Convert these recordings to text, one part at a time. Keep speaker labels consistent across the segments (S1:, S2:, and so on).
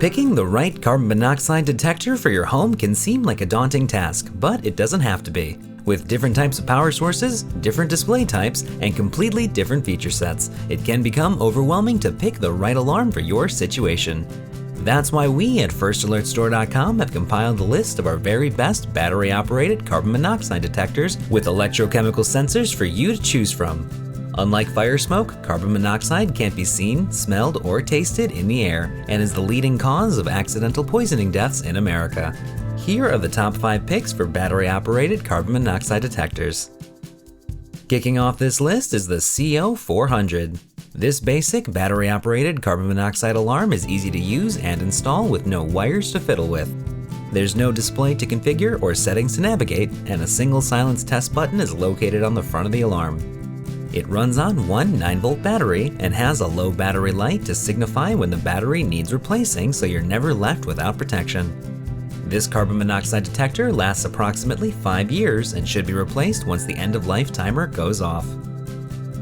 S1: Picking the right carbon monoxide detector for your home can seem like a daunting task, but it doesn't have to be. With different types of power sources, different display types, and completely different feature sets, it can become overwhelming to pick the right alarm for your situation. That's why we at FirstAlertStore.com have compiled a list of our very best battery-operated carbon monoxide detectors with electrochemical sensors for you to choose from. Unlike fire smoke, carbon monoxide can't be seen, smelled, or tasted in the air and is the leading cause of accidental poisoning deaths in America. Here are the top 5 picks for battery-operated carbon monoxide detectors. Kicking off this list is the CO400. This basic battery-operated carbon monoxide alarm is easy to use and install with no wires to fiddle with. There's no display to configure or settings to navigate, and a single silence test button is located on the front of the alarm. It runs on one 9-volt battery and has a low battery light to signify when the battery needs replacing so you're never left without protection. This carbon monoxide detector lasts approximately 5 years and should be replaced once the end-of-life timer goes off.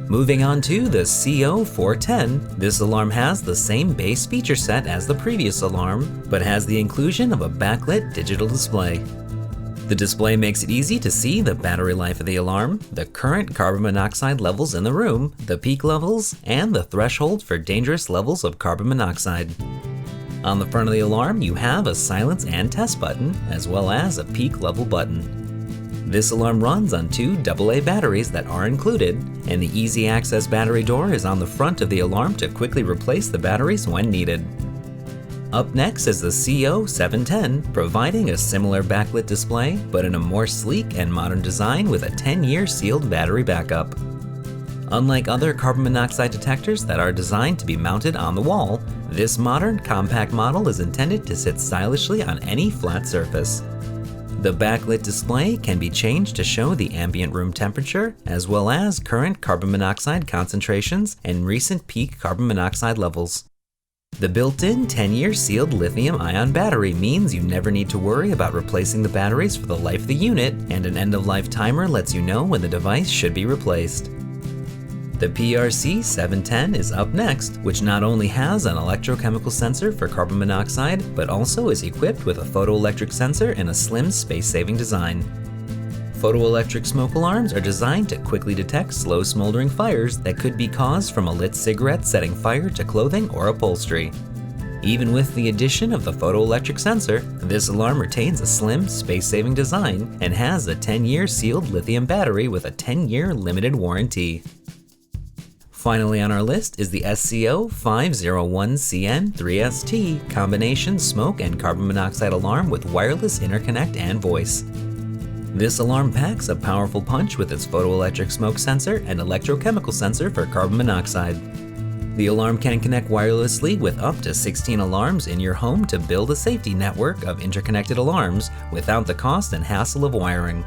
S1: Moving on to the CO410, this alarm has the same base feature set as the previous alarm, but has the inclusion of a backlit digital display. The display makes it easy to see the battery life of the alarm, the current carbon monoxide levels in the room, the peak levels, and the threshold for dangerous levels of carbon monoxide. On the front of the alarm, you have a silence and test button, as well as a peak level button. This alarm runs on 2 AA batteries that are included, and the easy access battery door is on the front of the alarm to quickly replace the batteries when needed. Up next is the CO710, providing a similar backlit display, but in a more sleek and modern design with a 10-year sealed battery backup. Unlike other carbon monoxide detectors that are designed to be mounted on the wall, this modern compact model is intended to sit stylishly on any flat surface. The backlit display can be changed to show the ambient room temperature, as well as current carbon monoxide concentrations and recent peak carbon monoxide levels. The built-in 10-year sealed lithium-ion battery means you never need to worry about replacing the batteries for the life of the unit, and an end-of-life timer lets you know when the device should be replaced. The PRC710 is up next, which not only has an electrochemical sensor for carbon monoxide, but also is equipped with a photoelectric sensor in a slim space-saving design. Photoelectric smoke alarms are designed to quickly detect slow smoldering fires that could be caused from a lit cigarette setting fire to clothing or upholstery. Even with the addition of the photoelectric sensor, this alarm retains a slim, space-saving design and has a 10-year sealed lithium battery with a 10-year limited warranty. Finally on our list is the SCO501CN3ST combination smoke and carbon monoxide alarm with wireless interconnect and voice. This alarm packs a powerful punch with its photoelectric smoke sensor and electrochemical sensor for carbon monoxide. The alarm can connect wirelessly with up to 16 alarms in your home to build a safety network of interconnected alarms without the cost and hassle of wiring.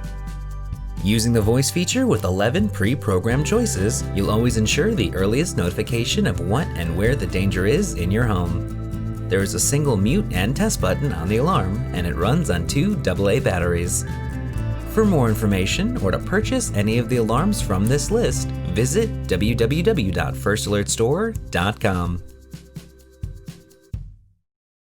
S1: Using the voice feature with 11 pre-programmed choices, you'll always ensure the earliest notification of what and where the danger is in your home. There is a single mute and test button on the alarm, and it runs on 2 AA batteries. For more information or to purchase any of the alarms from this list, visit www.FirstAlertStore.com.